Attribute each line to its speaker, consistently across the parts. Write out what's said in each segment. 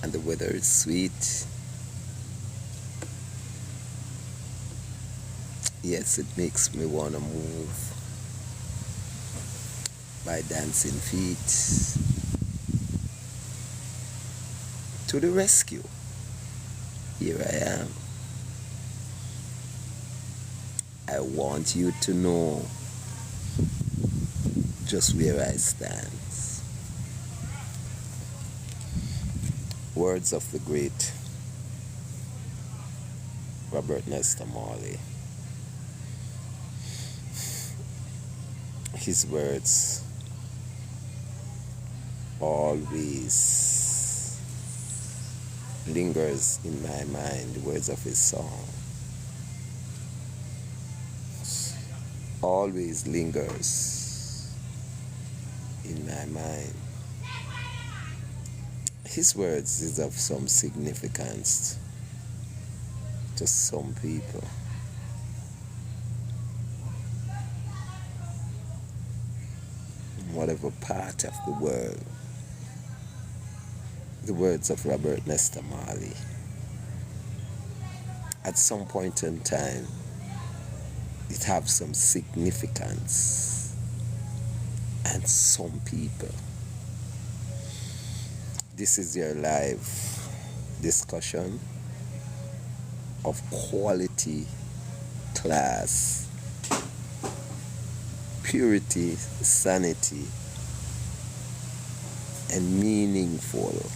Speaker 1: and the weather is sweet. Yes, it makes me want to move my dancing feet to the rescue. Here I am. I want you to know just where I stand. Words of the great Robert Nesta Marley. His words always lingers in my mind. The words of his song always lingers in my mind. His words is of some significance to some people. Whatever part of the world, the words of Robert Nesta Marley, at some point in time, it have some significance, and some people. This is your live discussion of quality, class, purity, sanity, and meaningful.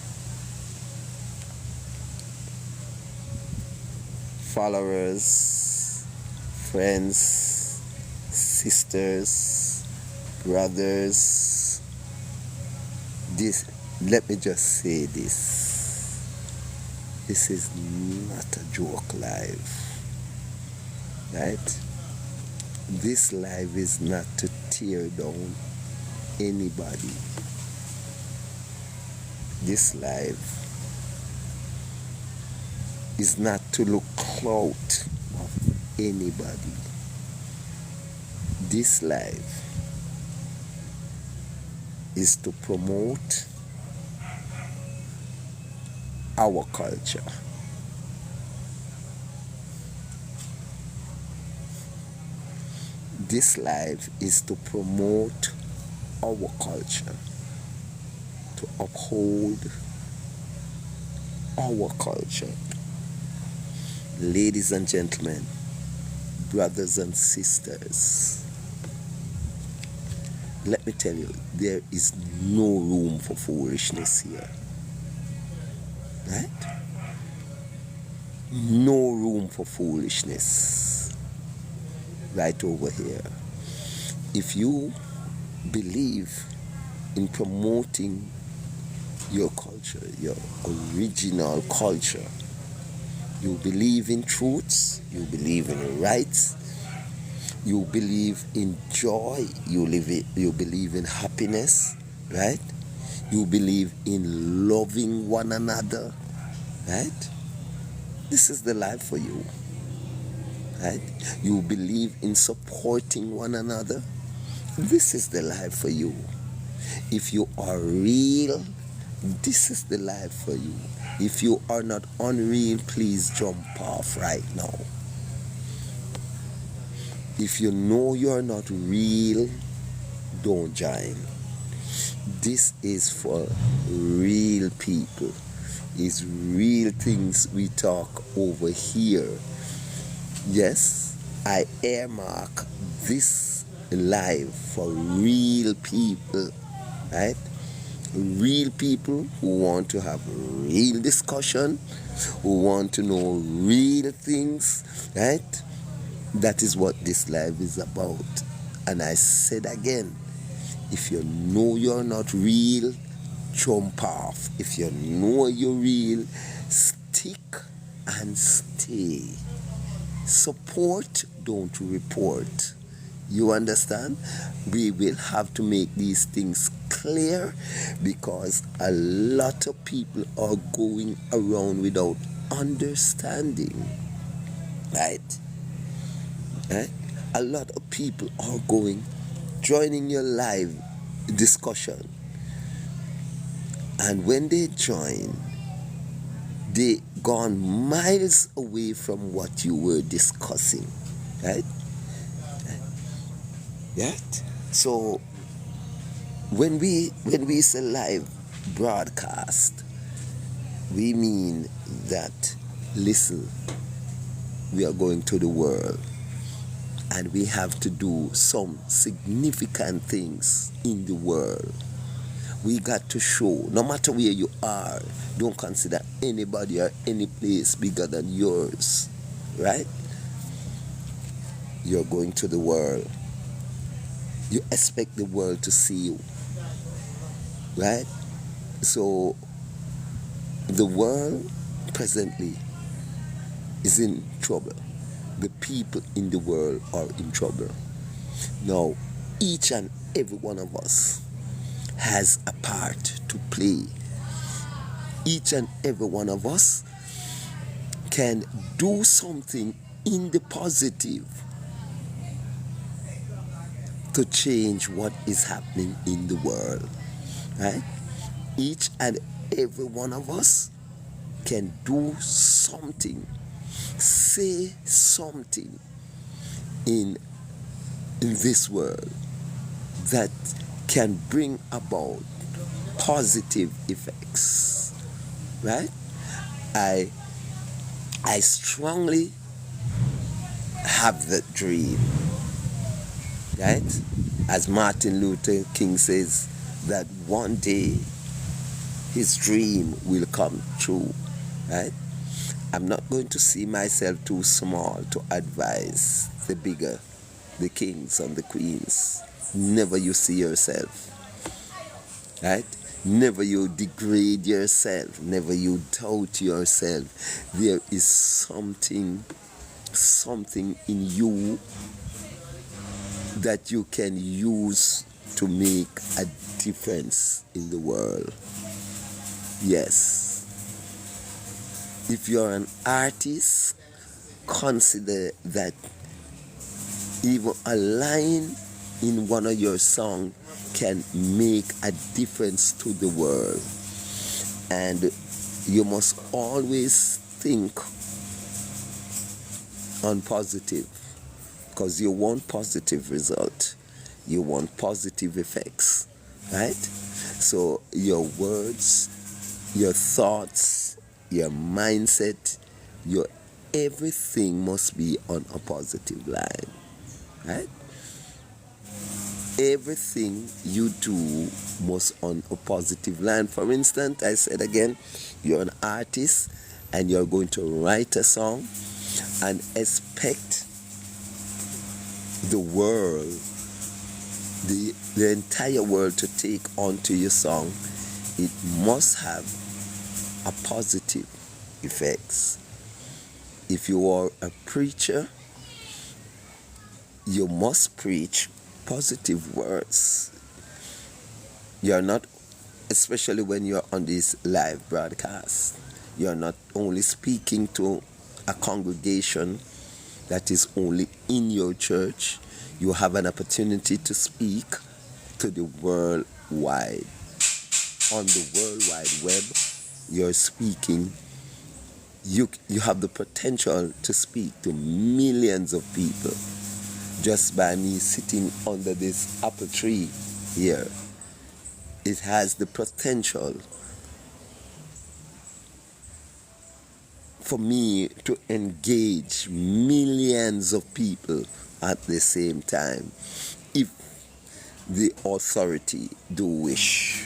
Speaker 1: Followers, friends, sisters, brothers, let me just say this. This is not a joke live, right? This live is not to tear down anybody. This live is not to look clout of anybody. This live is to promote our culture. This live is to promote our culture, to uphold our culture. Ladies and gentlemen, brothers and sisters, let me tell you, there is no room for foolishness here. Right? No room for foolishness right over here. If you believe in promoting your culture, your original culture, you believe in truths, you believe in rights, you believe in joy, you believe in happiness, right? You believe in loving one another, right? This is the life for you, right? You believe in supporting one another. This is the life for you. If you are real, this is the life for you. If you are not unreal, please jump off right now. If you know you're not real, don't join. This is for real people. It's real things we talk over here. Yes, I earmark this live for real people, right? Real people who want to have real discussion, who want to know real things, right? That is what this live is about. And I said again, if you know you're not real, jump off. If you know you're real, stick and stay. Support, don't report. You understand? We will have to make these things clear because a lot of people are going around without understanding. Right? Right? A lot of people are joining your live discussion. And when they join, they gone miles away from what you were discussing, right? Right? So when we say live broadcast, we mean that, listen, we are going to the world and we have to do some significant things in the world. We got to show, no matter where you are, don't consider anybody or any place bigger than yours, right? You're going to the world. You expect the world to see you, right? So the world presently is in trouble. The people in the world are in trouble. Now, each and every one of us has a part to play. Each and every one of us can do something in the positive to change what is happening in the world, right? Each and every one of us can do something, say something in this world that can bring about positive effects, right? I strongly have that dream, right? As Martin Luther King says, that one day his dream will come true, right? I'm not going to see myself too small to advise the bigger, the kings and the queens. Never you see yourself, right? Never you degrade yourself. Never you doubt yourself. There is something in you that you can use to make a difference in the world. Yes. If you're an artist, consider that even a line in one of your songs can make a difference to the world. And you must always think on positive, because you want positive result. You want positive effects, right? So your words, your thoughts, your mindset, your everything must be on a positive line, right? Everything you do must on a positive line. For instance, I said again, you're an artist and you're going to write a song and expect the world, the entire world to take onto your song. It must have a positive effects. If you are a preacher, you must preach positive words. You're not, especially when you're on this live broadcast, you're not only speaking to a congregation that is only in your church. You have an opportunity to speak to the world wide. On the World Wide Web, you're speaking. You have the potential to speak to millions of people just by me sitting under this apple tree here. It has the potential for me to engage millions of people at the same time, if the authority do wish.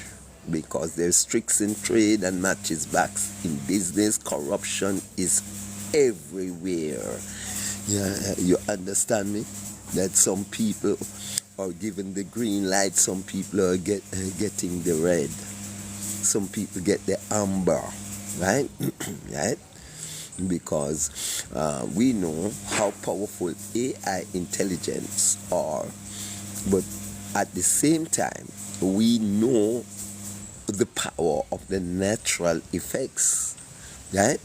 Speaker 1: Because there's tricks in trade and matches backs in business. Corruption is everywhere. Yeah, you understand me? That some people are given the green light, some people are getting the red, some people get the amber, right? Right? Because we know how powerful AI intelligence are, but at the same time, we know the power of the natural effects, right?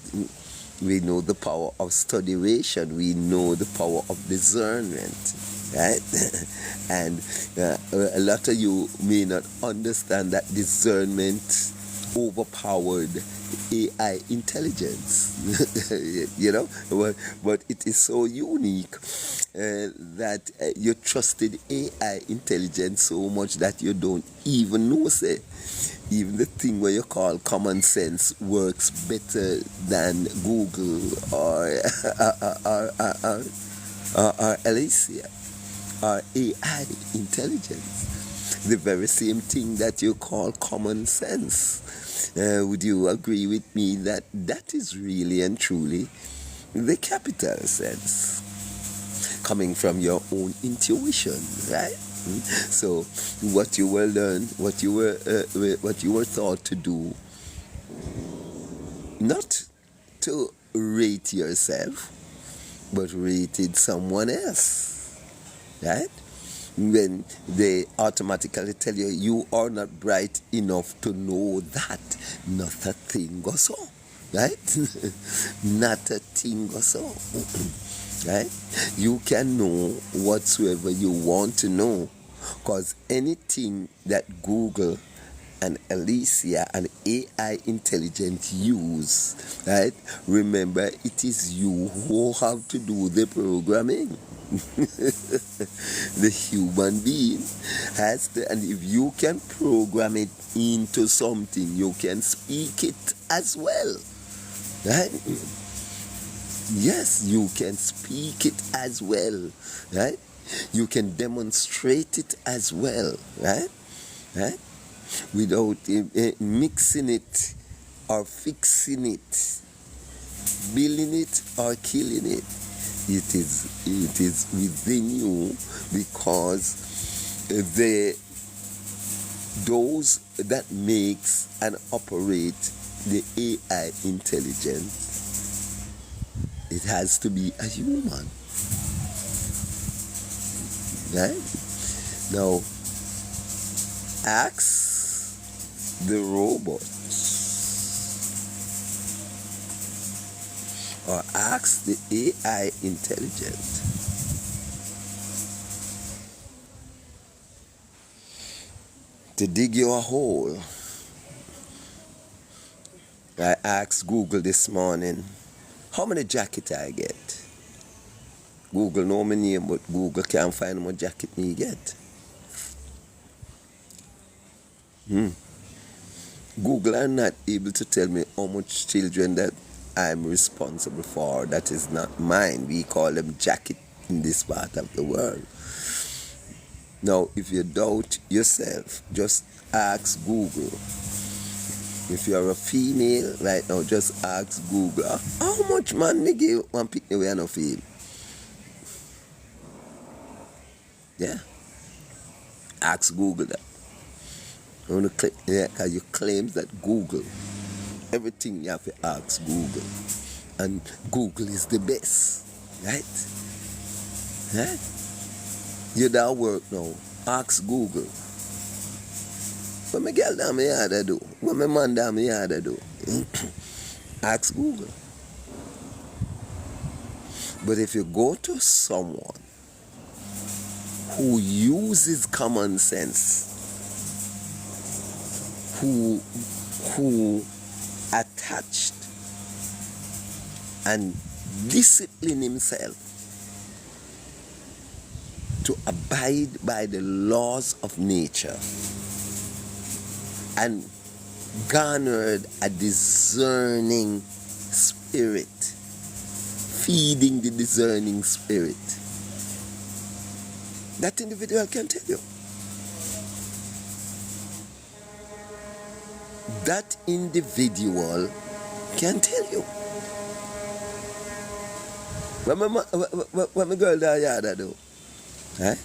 Speaker 1: We know the power of studiation. We know the power of discernment, right? And a lot of you may not understand that discernment overpowered AI intelligence. But it is so unique that you trusted AI intelligence so much that you don't even know, say, even the thing where you call common sense works better than Google or Alicia or AI intelligence. The very same thing that you call common sense. Would you agree with me that that is really and truly the capital sense coming from your own intuition, right? So what you were learned, what you were taught to do, not to rate yourself, but rated someone else, right? When they automatically tell you you are not bright enough to know that, not a thing or so, right? Not a thing or so, right? You can know whatsoever you want to know, because anything that Google and Alicia and AI intelligence use, right? Remember, it is you who have to do the programming. The human being has to, and if you can program it into something, you can speak it as well, right? Yes, you can speak it as well, right? You can demonstrate it as well, right? Right? Without mixing it or fixing it, building it or killing it. It is within you, because those that makes and operate the AI intelligence, it has to be a human, right? Now, ask the robots or ask the AI intelligence to dig you a hole. I asked Google this morning, how many jackets I get? Google know my name, but Google can't find what jacket me get. Google are not able to tell me how much children that I'm responsible for that is not mine. We call them jacket in this part of the world. Now, if you doubt yourself, just ask Google. If you're a female right now, just ask Google, how much man me give one pick me no feel? Yeah. Ask Google that. Because you claim that Google, everything you have to ask Google. And Google is the best, right? Right? You don't work now. Ask Google. What my girl down my yard I do? What my man down my yard I do? Ask Google. But if you go to someone who uses common sense, who attached and discipline himself to abide by the laws of nature and garnered a discerning spirit, feeding the discerning spirit, that individual can tell you. That individual can tell you. What my girl down yard I do, right?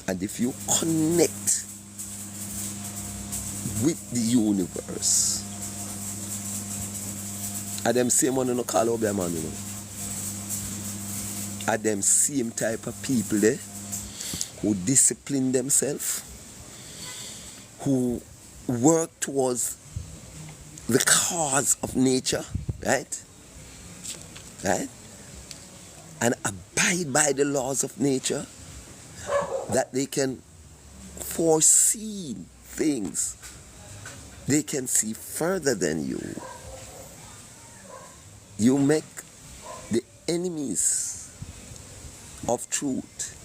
Speaker 1: And if you connect with the universe, and them same one no call over man, you know. And them same type of people there who discipline themselves, who work towards the cause of nature, right? Right? And abide by the laws of nature, that they can foresee things They can see further than you. You make the enemies of truth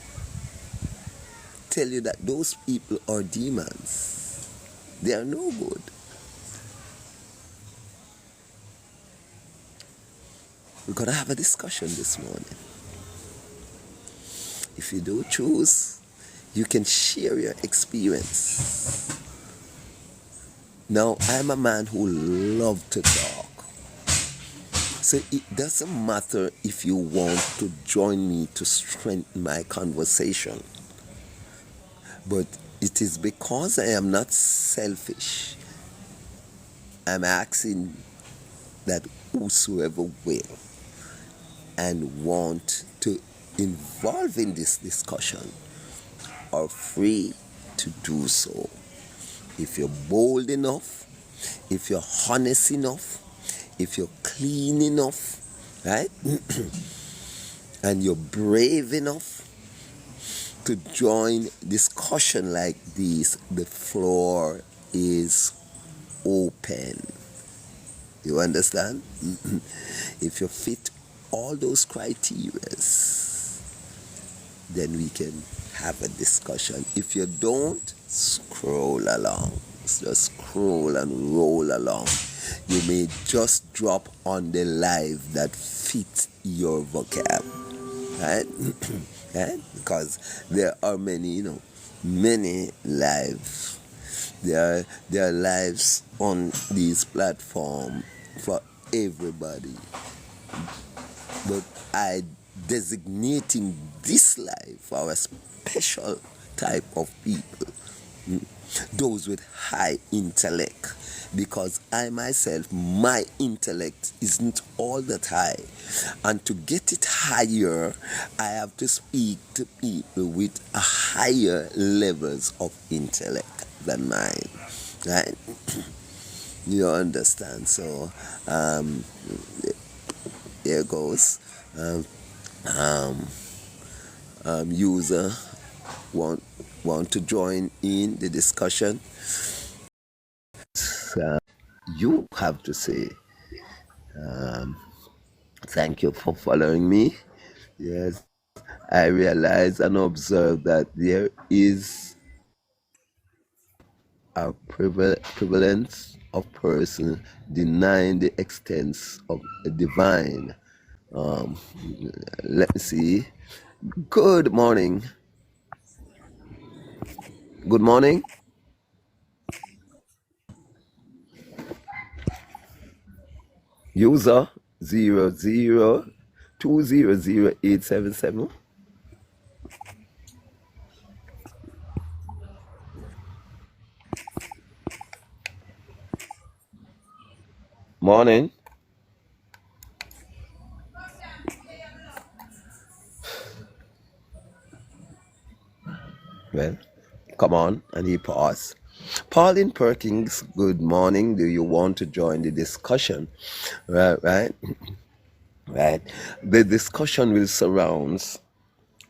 Speaker 1: tell you that those people are demons. They are no good. We're going to have a discussion this morning. If you do choose, you can share your experience. Now, I'm a man who loves to talk. So it doesn't matter if you want to join me to strengthen my conversation. But it is because I am not selfish. I'm asking that whosoever will and want to involve in this discussion are free to do so. If you're bold enough, if you're honest enough, if you're clean enough, right? And you're brave enough to join discussion like this, the floor is open. You understand? If you fit all those criteria, then we can have a discussion. If you don't, scroll along. Just scroll and roll along. You may just drop on the live that fits your vocab. Right? Right? Because there are many, many lives. There are lives on these platforms for everybody. But I designating this life for a special type of people, those with high intellect, because I myself, my intellect isn't all that high, and to get it higher, I have to speak to people with a higher levels of intellect than mine, right? You understand? So here goes. User want to join in the discussion. You have to say thank you for following me. Yes, I realize and observe that there is a prevalence of person denying the extent of the divine. Let me see. Good morning. Good morning. User 00200877. Morning. Well, come on, and he paused. Pauline Perkins, good morning. Do you want to join the discussion? Right. The discussion will surround.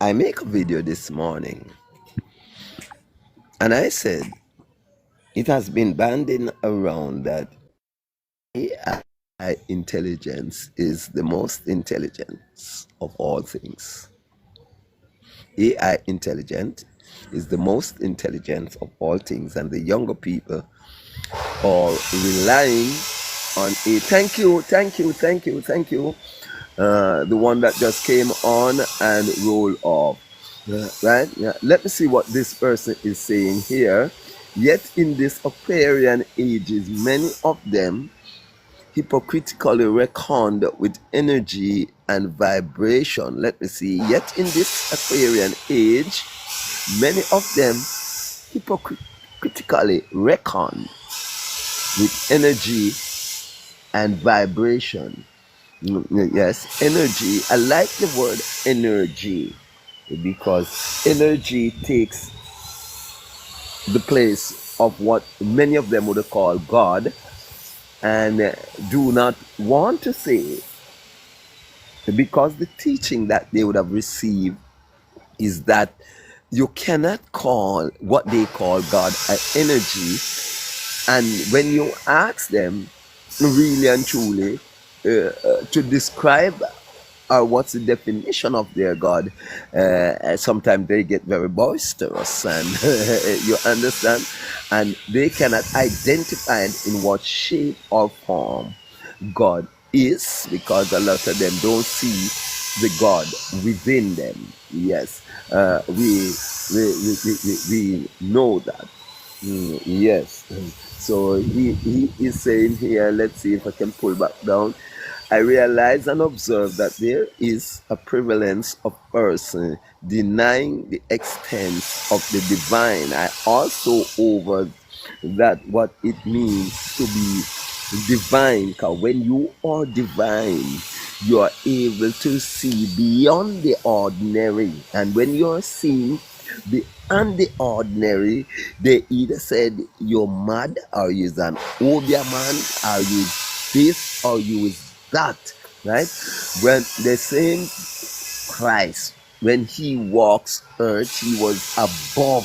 Speaker 1: I make a video this morning, and I said it has been banding around that AI intelligence is the most intelligent of all things. AI intelligent is the most intelligent of all things, and the younger people are relying on it. Thank you. The one that just came on and roll off. Right? Yeah. Let me see what this person is saying here. Yet in this Aquarian ages, many of them hypocritically reckoned with energy and vibration. Let me see. Yet in this Aquarian age, many of them hypocritically reckon with energy and vibration. Yes, energy. I like the word energy because energy takes the place of what many of them would call God and do not want to say, because the teaching that they would have received is that you cannot call what they call God an energy, And when you ask them, really and truly, to describe what's the definition of their God, sometimes they get very boisterous, and you understand, and they cannot identify in what shape or form God is, because a lot of them don't see the God within them. Yes, we know that. Yes. So he is saying here, let's see if I can pull back down. I realize and observe that there is a prevalence of person denying the extent of the divine. I also over that what it means to be divine, because when you are divine, you are able to see beyond the ordinary. And when you're seeing beyond the ordinary, they either said you're mad, or you're an obia man, or you this, or you is that, right? When the same Christ, when he walks earth, he was above,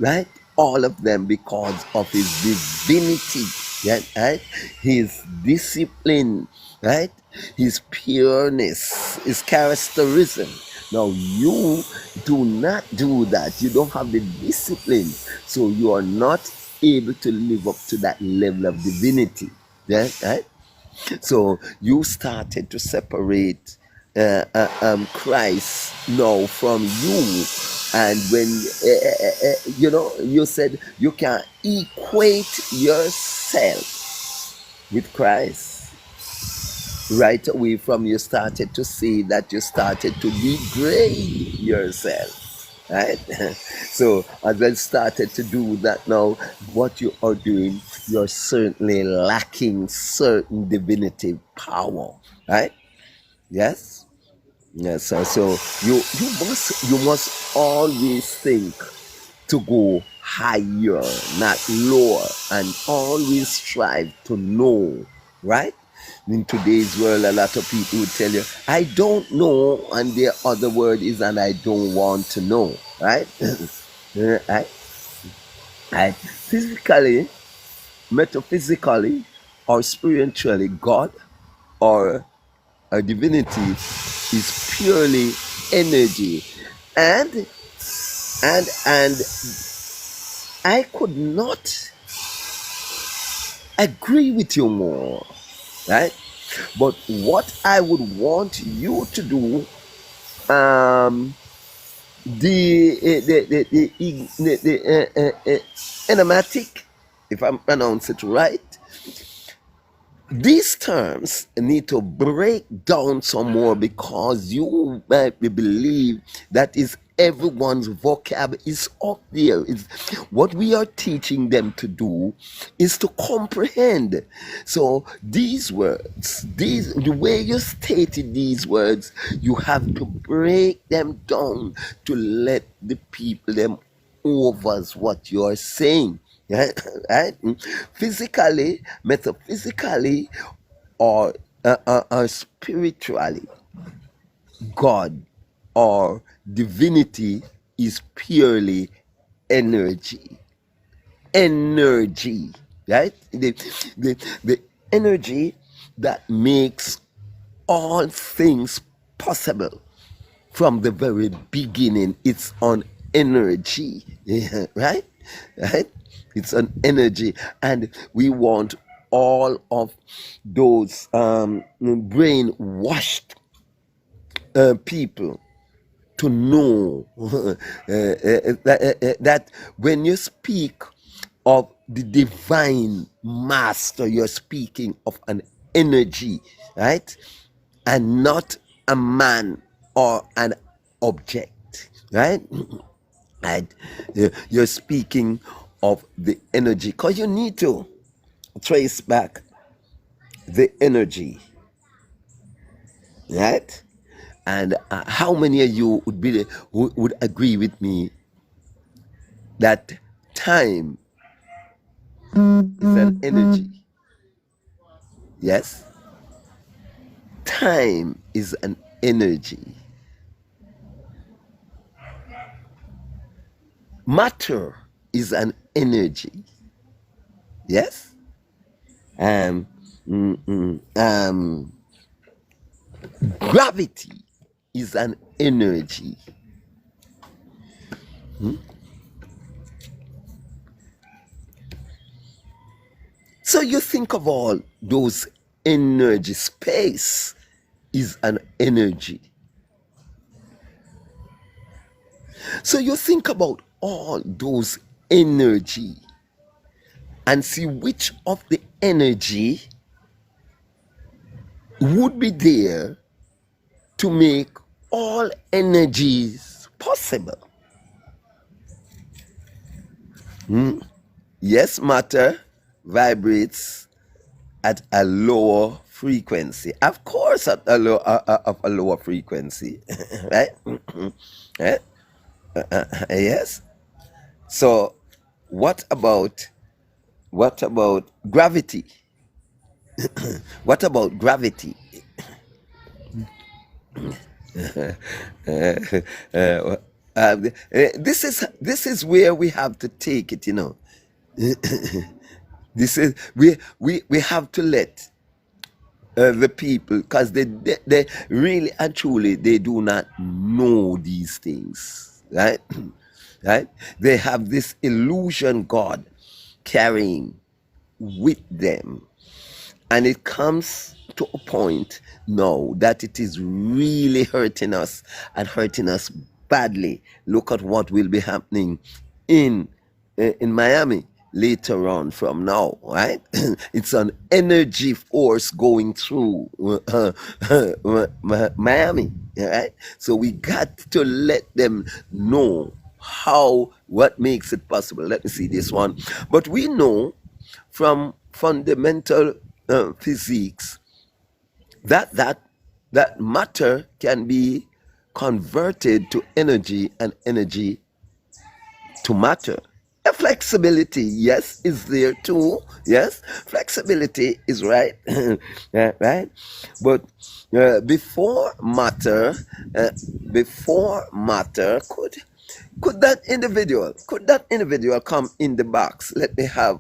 Speaker 1: right? All of them, because of his divinity, yeah, right? His discipline, right? His pureness, his characterism. Now you do not do that. You don't have the discipline, so you are not able to live up to that level of divinity. Yeah, right? So you started to separate Christ now from you, and when you said you can equate yourself with Christ, right away from you started to say that you started to degrade yourself, right? So as I started to do that now, what you are doing, you're certainly lacking certain divinity power, right? Yes. Yes. So you must always think to go higher, not lower, and always strive to know, right? In today's world, a lot of people will tell you, I don't know, and the other word is, and I don't want to know, right? I, physically, metaphysically, or spiritually, God or a divinity is purely energy. And and I could not agree with you more, right? But what I would want you to do, um, the enigmatic, if I'm pronouncing it right, these terms need to break down some more, because you might believe that is everyone's vocab is up there. It's, what we are teaching them to do is to comprehend. So these words, the way you stated these words, you have to break them down to let the people them overs what you are saying. Right? Right? Physically, metaphysically, or spiritually, God or divinity is purely energy. Energy, right? The energy that makes all things possible from the very beginning. It's on energy, yeah, right? Right? It's an energy, and we want all of those brainwashed people to know that when you speak of the divine master, you're speaking of an energy, right? And not a man or an object, right? And you're speaking of the energy, because you need to trace back the energy, right? And how many of you would agree with me that time is an energy? Yes, time is an energy. Matter is an energy. Yes. Um, mm, mm, um, Gravity is an energy. Hmm? So you think of all those energy. Space is an energy. So you think about all those energy and see which of the energy would be there to make all energies possible. Yes, matter vibrates at a lower frequency. Of course, at a lower frequency, right? Right? Yes. So, what about gravity? What about gravity? Uh, this is where we have to take it. This is we have to let the people, because they really and truly they do not know these things, right? Right? They have this illusion God carrying with them, and it comes to a point now that it is really hurting us, and hurting us badly. Look at what will be happening in in Miami later on from now, right? It's an energy force going through Miami, right? So we got to let them know what makes it possible. Let me see this one. But we know from fundamental physics that matter can be converted to energy, and energy to matter. A flexibility, yes, is there too. Yes, flexibility is right. Yeah, right. But uh, before matter, could that individual come in the box? Let me have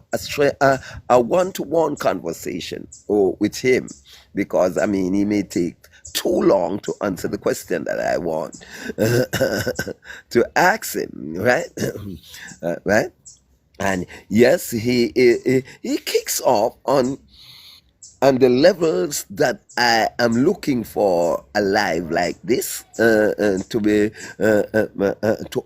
Speaker 1: a one-to-one conversation with him, because I mean he may take too long to answer the question that I want to ask him, right? Right? And yes, he kicks off on the levels that I am looking for a life like this to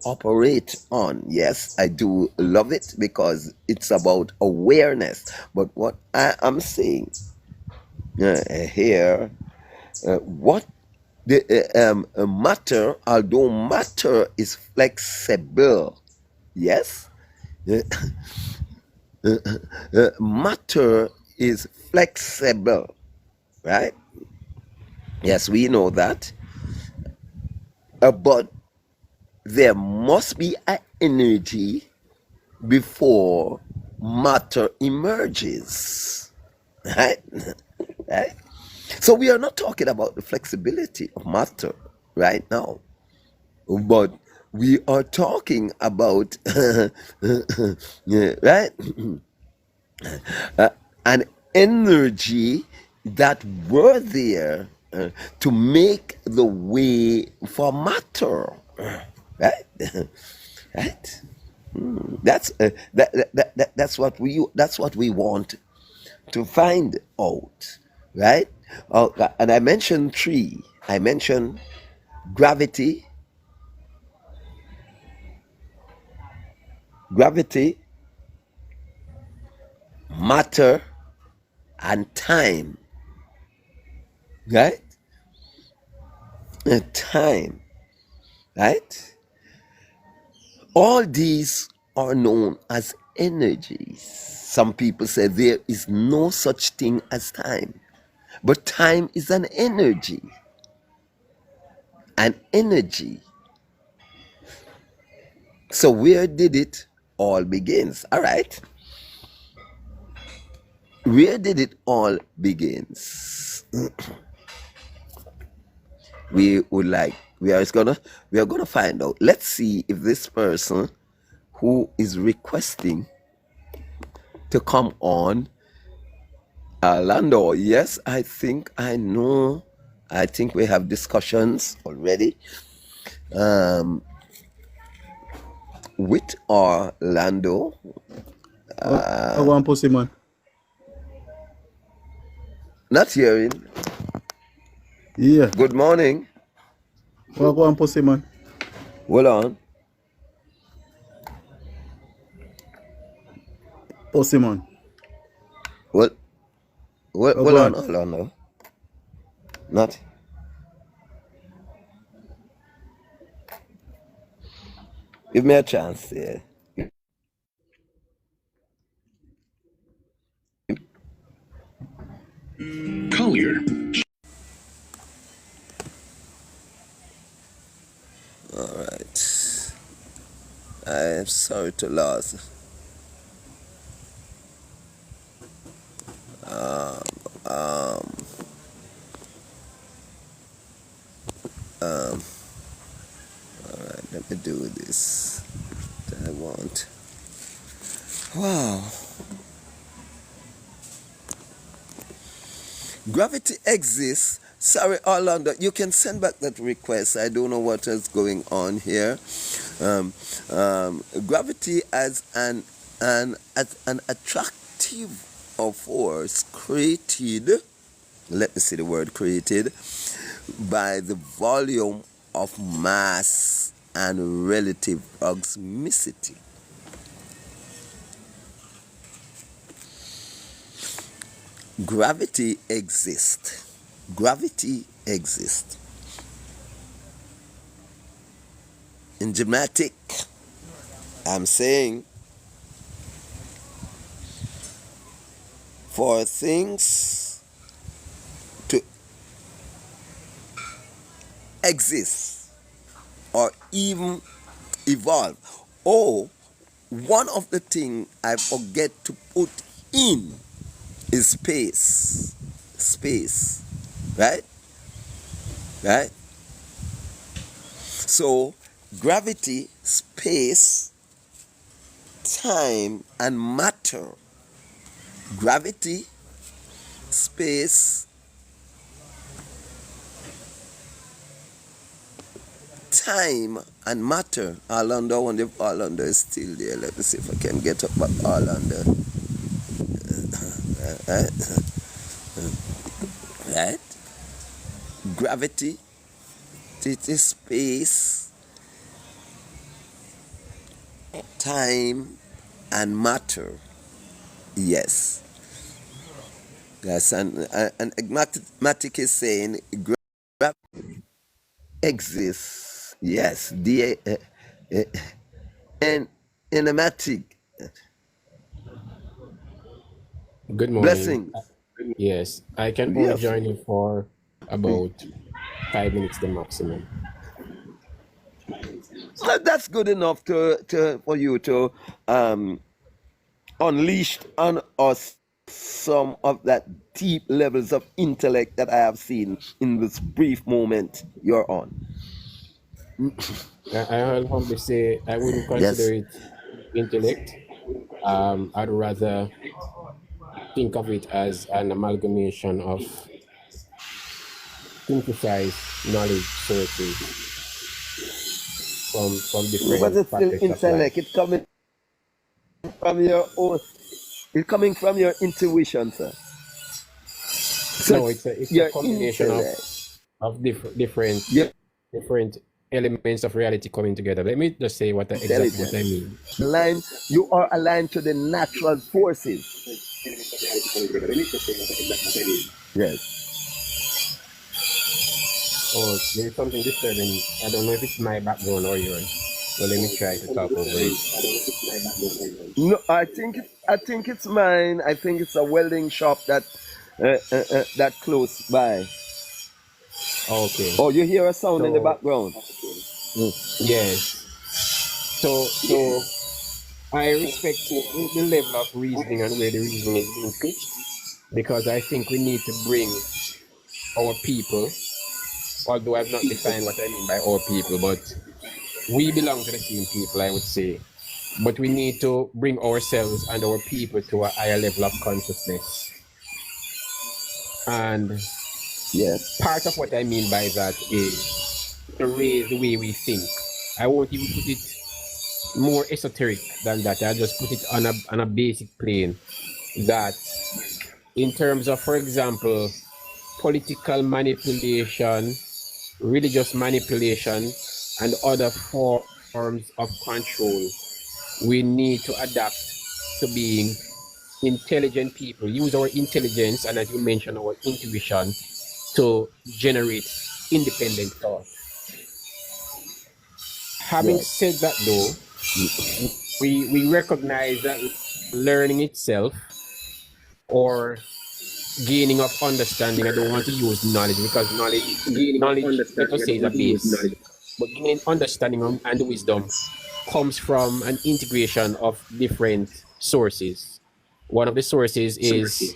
Speaker 1: operate on. Yes, I do love it because it's about awareness. But what I am saying here, what the matter, although matter is flexible, yes, matter is flexible, right? Yes, we know that. But there must be an energy before matter emerges, right? Right? So we are not talking about the flexibility of matter right now, but we are talking about yeah, right, an energy that were there to make the way for matter, right? Right? That's what we want to find out, right? Oh, and I mentioned three. I mentioned gravity, gravity, matter, and time, right? Time, right? All these are known as energies. Some people say there is no such thing as time, but time is an energy. An energy. So where did it all begins? All right. Where did it all begins? We are gonna find out. Let's see if this person who is requesting to come on. Orlando, yes, I think I know. I think we have discussions already with Orlando.
Speaker 2: I want pussy man.
Speaker 1: Not hearing.
Speaker 2: Yeah.
Speaker 1: Good morning.
Speaker 2: I want pussy man.
Speaker 1: Hold on.
Speaker 2: Pussy man.
Speaker 1: Hold,
Speaker 2: I
Speaker 1: hold on,
Speaker 2: want.
Speaker 1: Orlando. Not. Give me a chance here.
Speaker 3: Collier.
Speaker 1: All right. I am sorry to lose. All right, let me do this. That I want. Wow. Gravity exists. Sorry, Orlando, you can send back that request. I don't know what is going on here. Gravity as an attractive force created. Let me see the word created by the volume of mass and relative proximity. Gravity exists. Gravity exists. In gymnastic, I'm saying for things to exist or even evolve, or one of the things I forget to put in is space. Space. Right? Right? So, gravity, space, time, and matter. Gravity, space, time, and matter. Orlando, I wonder if Orlando is still there. Let me see if I can get up back Orlando. Right? Gravity, it is space, time, and matter. Yes. Yes, and mathematic is saying gravity exists. Yes. And enigmatic.
Speaker 3: Good morning.
Speaker 1: Blessings.
Speaker 3: Yes, I can only
Speaker 1: Yes.
Speaker 3: join you for about 5 minutes, the maximum.
Speaker 1: That's good enough for you to unleash on us some of that deep levels of intellect that I have seen in this brief moment you're on.
Speaker 3: I'll humbly say I wouldn't consider
Speaker 1: Yes.
Speaker 3: it intellect. I'd rather think of it as an amalgamation of synthesized knowledge sources from
Speaker 1: But
Speaker 3: different
Speaker 1: it's still
Speaker 3: facets of life.
Speaker 1: intellect. It's coming from your own. It's coming from your intuition, sir. So
Speaker 3: No,
Speaker 1: it's
Speaker 3: it's a
Speaker 1: your
Speaker 3: combination
Speaker 1: intellect.
Speaker 3: of different
Speaker 1: Your
Speaker 3: different elements of reality coming together. Let me just say exactly what I
Speaker 1: intelligence.
Speaker 3: mean.
Speaker 1: Aligned. You are aligned to the natural forces. Yes.
Speaker 3: Oh, there's something disturbing. I don't know if it's my background or yours. Well, let me try to talk over it.
Speaker 1: No, I think it's mine. I think it's a welding shop that close by.
Speaker 3: Okay.
Speaker 1: Oh, you hear a sound in the
Speaker 3: So
Speaker 1: background.
Speaker 3: yes. So I respect the level of reasoning and where the reasoning is being pitched because I think we need to bring our people, although I've not defined what I mean by our people, but we belong to the same people, I would say. but we need to bring ourselves and our people to a higher level of consciousness. And
Speaker 1: Yes.
Speaker 3: part of what I mean by that is to raise the way we think. I won't even put it more esoteric than that. I'll just put it on a basic plane that in terms of, for example, political manipulation, religious manipulation, and other forms of control, we need to adapt to being intelligent people, use our intelligence and, as you mentioned, our intuition to generate independent thought. Having
Speaker 1: Yes.
Speaker 3: said that, though, we recognize that learning itself or gaining of understanding, I don't want to use knowledge because knowledge, let us say, is a base. But gaining understanding and wisdom comes from an integration of different sources. One of the sources is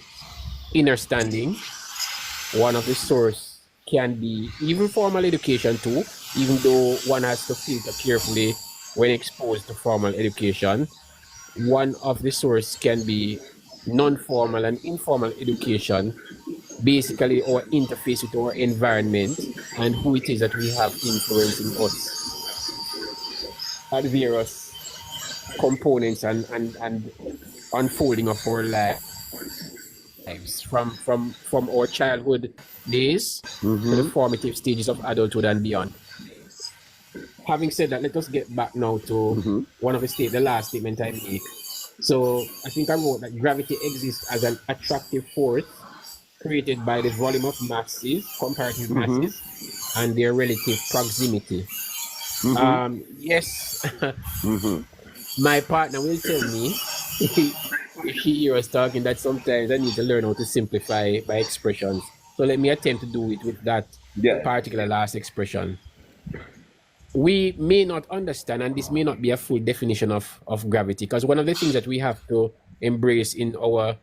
Speaker 3: understanding. One of the source can be even formal education too, even though one has to filter carefully when exposed to formal education. One of the source can be non-formal and informal education, basically our interface with our environment and who it is that we have influencing us at various components and unfolding of our lives from our childhood days to the formative stages of adulthood and beyond. Having said that, let us get back now to the last statement I make. So I think I wrote that gravity exists as an attractive force created by the volume of masses, comparative masses, and their relative proximity. Yes, my partner will tell me if she hears us talking that sometimes I need to learn how to simplify my expressions. So let me attempt to do it with that particular last expression. We may not understand, and this may not be a full definition of gravity, because one of the things that we have to embrace in our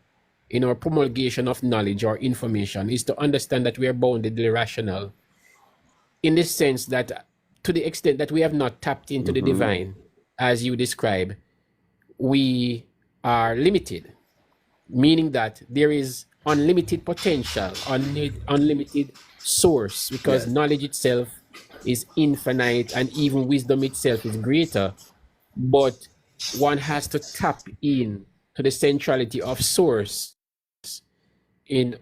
Speaker 3: promulgation of knowledge or information is to understand that we are boundedly rational, in the sense that to the extent that we have not tapped into the divine, as you describe, we are limited, meaning that there is unlimited potential, unlimited source, because knowledge itself is infinite and even wisdom itself is greater. But one has to tap in to the centrality of source in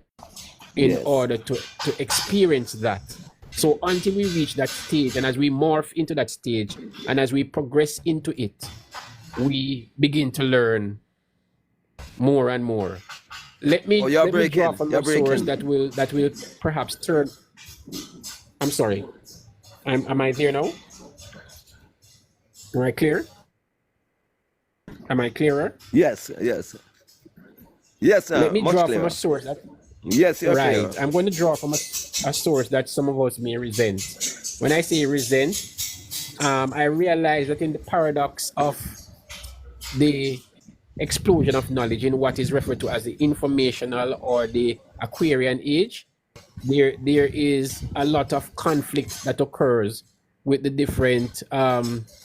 Speaker 3: order to experience that. So until we reach that stage, and as we morph into that stage, and as we progress into it, we begin to learn more and more. Let me draw from a source that will perhaps turn. I'm sorry. Am I there now? Am I clear? Am I clearer?
Speaker 1: Yes. Yes,
Speaker 3: Let me draw
Speaker 1: clearer.
Speaker 3: from a source that.
Speaker 1: Yes, you're
Speaker 3: right.
Speaker 1: clear.
Speaker 3: I'm going to draw from a source that some of us may resent. When I say resent, I realize that in the paradox of the explosion of knowledge in what is referred to as the informational or the Aquarian age, there is a lot of conflict that occurs with the different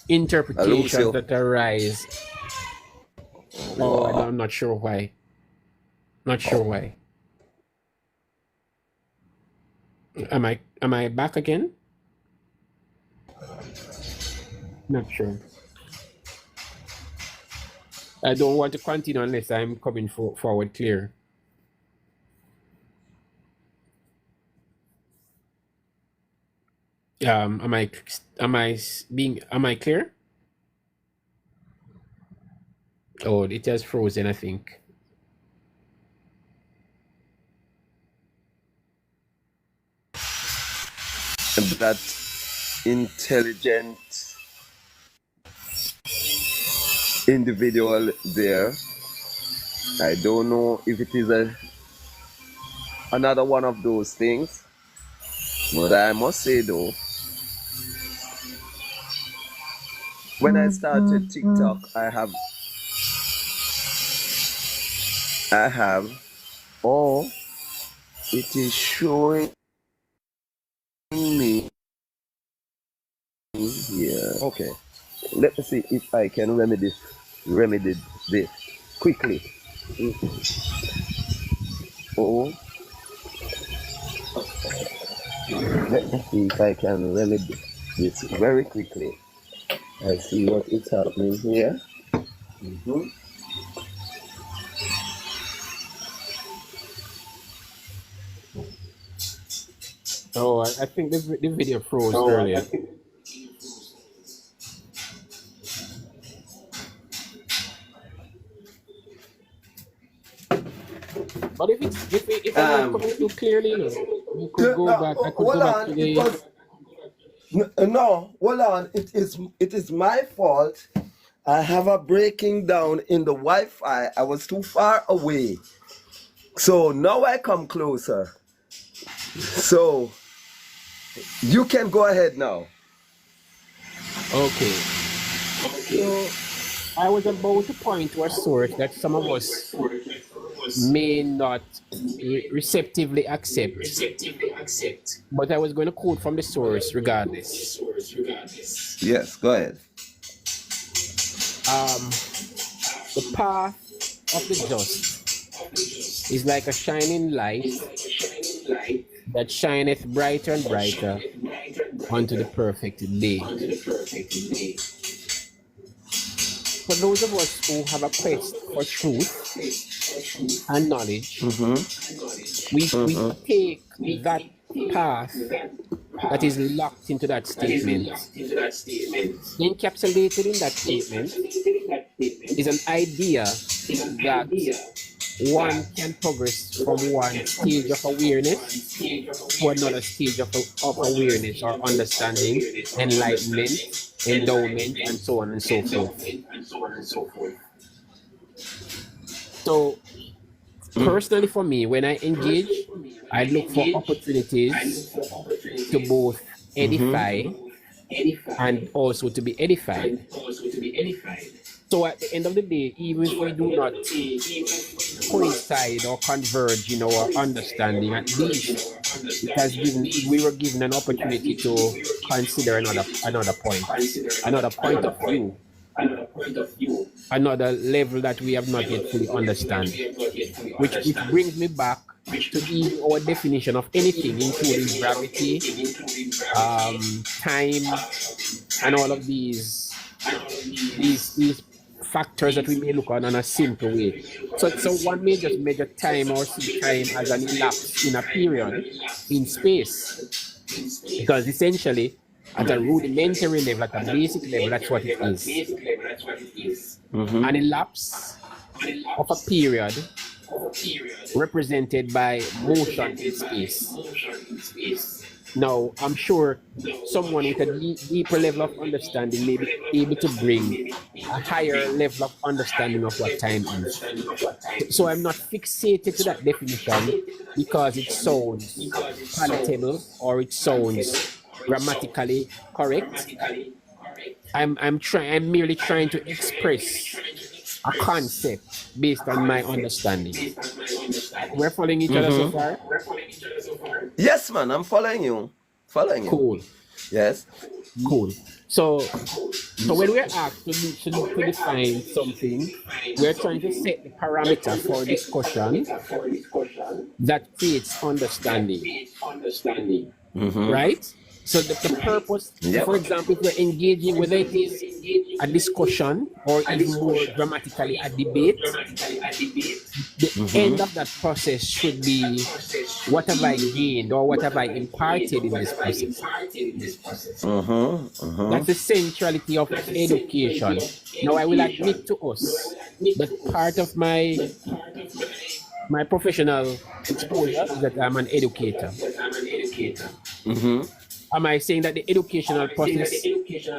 Speaker 3: interpretations that arise. Oh, I'm not sure why. Not sure why. Am I back again? Not sure. I don't want to continue unless I'm coming forward clear. Am I clear? Oh, it has frozen, I think.
Speaker 1: That intelligent individual there, I don't know if it is another one of those things, but I must say though, when I started TikTok, I have it is showing me here. Okay, let me see if I can remedy this. remedy this quickly. Oh, let me see if I can remedy this very quickly. I see what is happening here. Mhm.
Speaker 3: Oh, I think the video froze earlier. But if I'm not coming through clearly, we could go back. I could
Speaker 1: Hold
Speaker 3: go back
Speaker 1: on,
Speaker 3: to
Speaker 1: it
Speaker 3: the.
Speaker 1: was no. Hold on, it is my fault. I have a breaking down in the Wi-Fi. I was too far away, so now I come closer. So you can go ahead now.
Speaker 3: Okay. So I was about to point to a source that some of us may not receptively accept, but I was going to quote from the source regardless.
Speaker 1: Yes, go ahead.
Speaker 3: The path of the just is like a shining light that shineth brighter and brighter unto the perfect day. For those of us who have a quest for truth and knowledge, we take that path that is locked into that statement. Encapsulated in that statement is an idea that one can progress from one stage of awareness to another stage of awareness or understanding, enlightenment, endowment, and so on and so forth. So, personally for me, when I engage, I look for opportunities to both edify and also to be edified. So at the end of the day, even if we do not coincide or converge in our understanding, at least we were given an opportunity to consider another point of view, another level that we have not yet fully understand. Which brings me back to our definition of anything, including gravity, time, and all of these factors that we may look on in a simple way. So one may just measure time or see time as an elapse in a period in space, because essentially at a rudimentary level, at a basic level, that's what it is. An elapse of a period represented by motion in space. Now, I'm sure someone with a deeper level of understanding may be able to bring a higher level of understanding of what time is. So I'm not fixated to that definition because it sounds palatable or it sounds grammatically correct. I'm merely trying to express a concept based on my understanding. We're following each other so far?
Speaker 1: Yes, man, I'm following you.
Speaker 3: Cool.
Speaker 1: Yes.
Speaker 3: Cool. So when we're asked to define something, we're trying to set the parameter for discussion that creates understanding. Right? So the purpose, for example, if we're engaging, whether it is a discussion or even more grammatically a debate, the end of that process should be what have I gained or what have I imparted in this process. That's the centrality of education. Now I will admit to us that part of my professional exposure is that I'm an educator. Am I saying that the educational process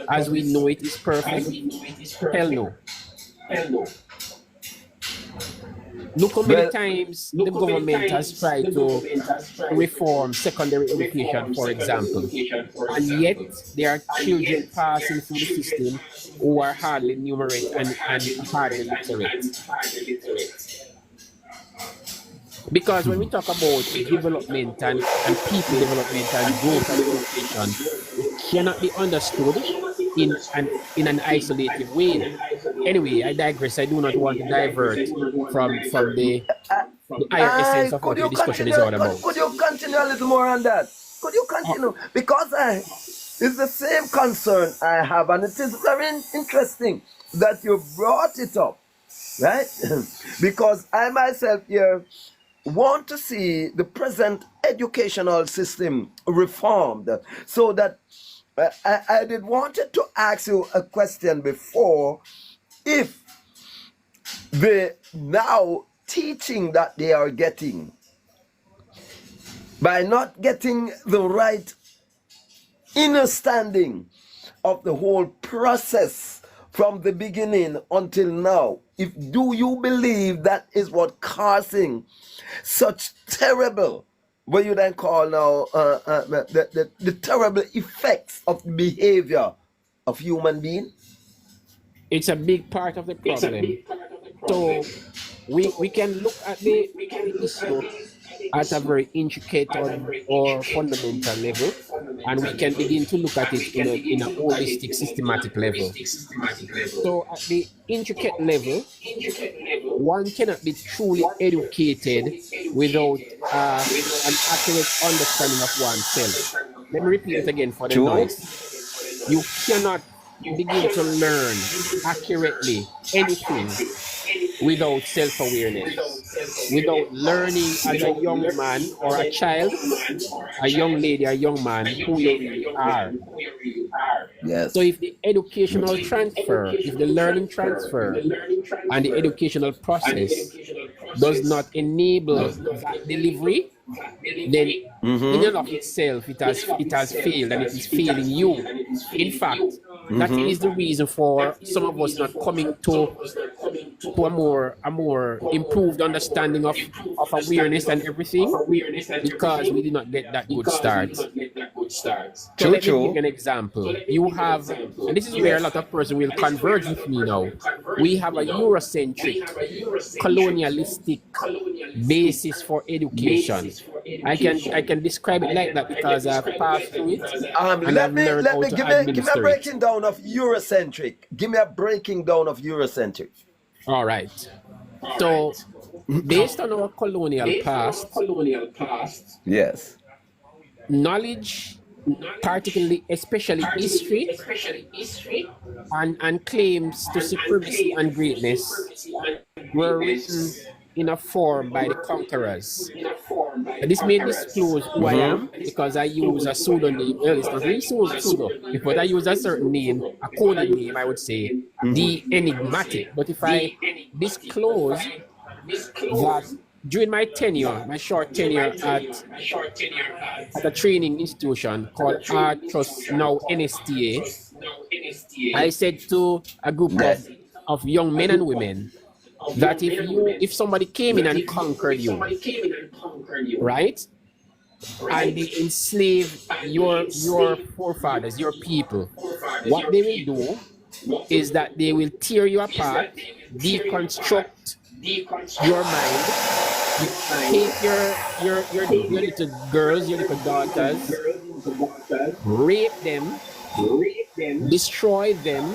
Speaker 3: as we know it is perfect? Hell no. Look how many times the government has tried to reform secondary education, for example, and yet there are children passing through the system who are hardly numerate and hardly literate. Because when we talk about development and people development and growth and education, it cannot be understood in an isolated way. anyway, I digress. I do not want to divert from the higher essence of
Speaker 1: Could
Speaker 3: what the
Speaker 1: you
Speaker 3: discussion
Speaker 1: continue?
Speaker 3: is all about.
Speaker 1: Could you continue a little more on that? Could you continue? Because it's the same concern I have, and it is very interesting that you brought it up, right? Because I myself here want to see the present educational system reformed, so that I did wanted to ask you a question before, if the now teaching that they are getting, by not getting the right understanding of the whole process from the beginning until now, if do you believe that is what causing such terrible, what you then call now, the terrible effects of the behavior of human being?
Speaker 3: It's a big part of the problem. So we can look at the issue at a very intricate or fundamental level, and we can begin to look at it in a holistic, systematic level. So at the intricate level, one cannot be truly educated without an accurate understanding of oneself. Let me repeat it again for the
Speaker 1: True.
Speaker 3: noise. You cannot begin to learn accurately anything without self-awareness, without learning as a young man or a child, a young lady, a young man, who you really are.
Speaker 1: Yes.
Speaker 3: So if the educational transfer, if the learning transfer and the educational process does not enable that delivery, then in and of itself it has failed, and it is failing you. In fact, that is the reason for some of us not coming to a more improved understanding of awareness and everything, because we did not get that good start. So let me give you an example. You have, and this is where a lot of persons will converge with me now. We have a Eurocentric, colonialistic basis for education. I can describe it like that because I've passed through it and I've learned how to
Speaker 1: give me a
Speaker 3: administer it.
Speaker 1: breaking down of Eurocentric. Give me a breaking down of Eurocentric.
Speaker 3: All right. So, based on our colonial past,
Speaker 1: Yes.
Speaker 3: knowledge, particularly, especially history, and claims to supremacy and greatness were written in a form by the conquerors. This may disclose who I am, because I use a pseudonym. Well, it's not really pseudo, but I use a certain name, a coded name, I would say, the enigmatic. But if I disclose that during my tenure, my short tenure at a training institution called Artrust, now NSTA, I said to a group of young men and women that if somebody came in and conquered you, right, and they enslave your forefathers, your people, what they will do is that they will tear you apart, deconstruct your mind, take your little girls, your little daughters, rape them, destroy them,